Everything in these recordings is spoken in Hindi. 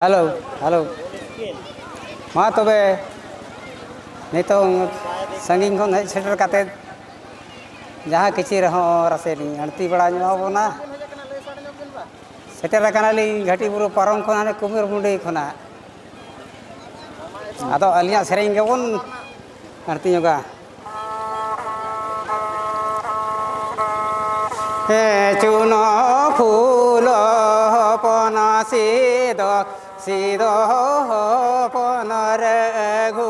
हेलो हेलो मा तबे नितों संगिंग खन हेज सेटर काते जहाँ किसी रहो रसे ली अड़ती बड़ा ञाबोना सेटर कानाली घाटी बुरु पारम खनाने कुमिर मुंडे खना आदो अलिया सेरेंग गेबोन अड़ती योगा हे चुनो फूलो पना सीदो सीदो पनर घू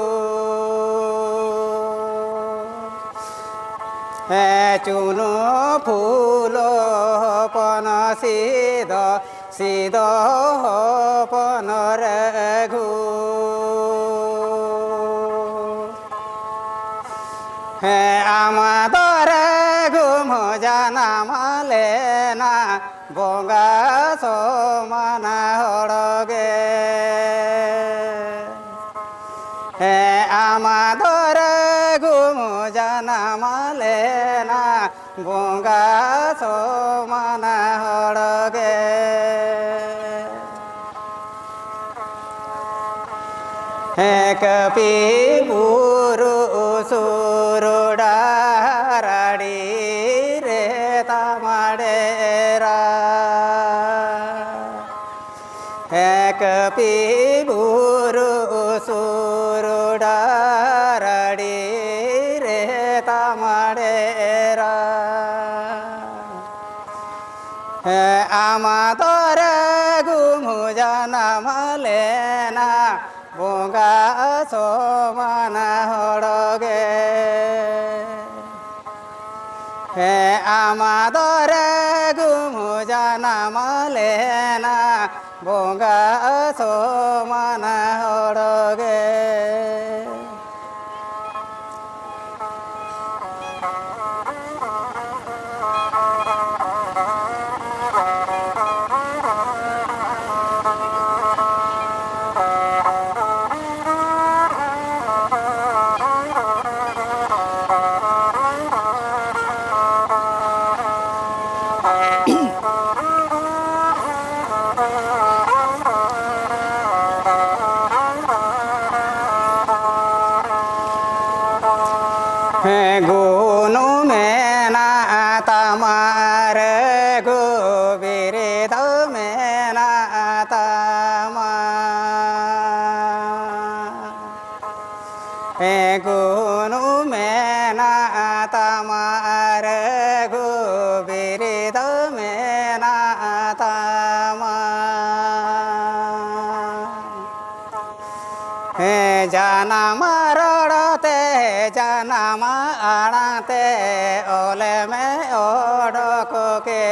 हे चुनो फूलो पना सीदो सीदो पनर घू हे आमादर घुम जाना मालेना बोंगा सोमाना हड़गे हे आमादर घुम जाना मालेना बोंगा सोमाना हड़गे हे कपि बुरु सुरुडा राडी रे तामाडेरा हे कपि बुरु सुरुडा राडी रे तामाडेरा हे आमादर घुमु जाना मालेना बोंगा सोमाना हड़गे हे आमादर घुमु जाना मालेना बोंगा सोमाना हड़गे गुनु मेना तमार गो बिरेद मेना तमा गुनु मेना तमार गो बिरेद मेना तमा जाना मारड़ते जाना माड़ते ओले में ओडक के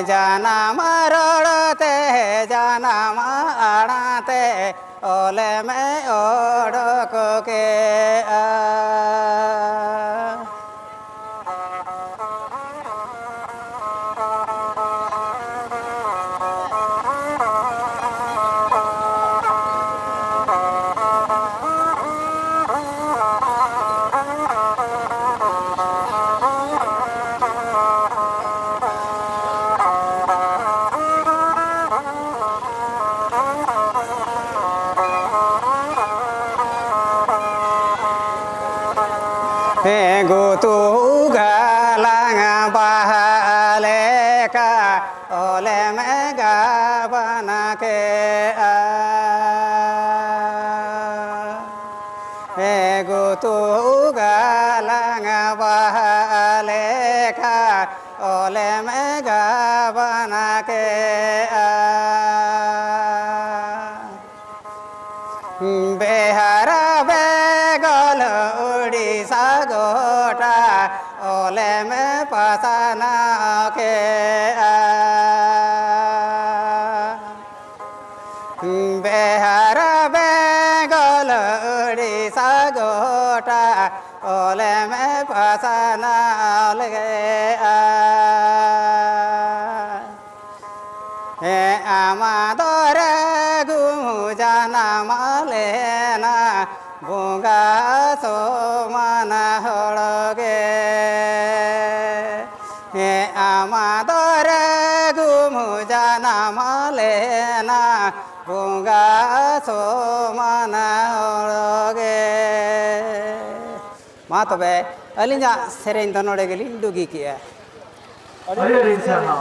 जाना मारड़ते जाना माड़ते ओले में ओडक के गोतु गालांग बहाले का ओले में गाबना के गोतु गालांग बहाले का ओले में गाबना के बेहारा बेगल उड़ीसा गोटा ओले में पसाना के बेहारा बेगल उड़ीसा गोटा ओले में पसाना हे आमादर घुमु जाना मालेना बोंगा सोमाना हड़गे हे आमादर bunga somana oroge ma tobe alinya sereng donore gelin dugi kia Ada di sana.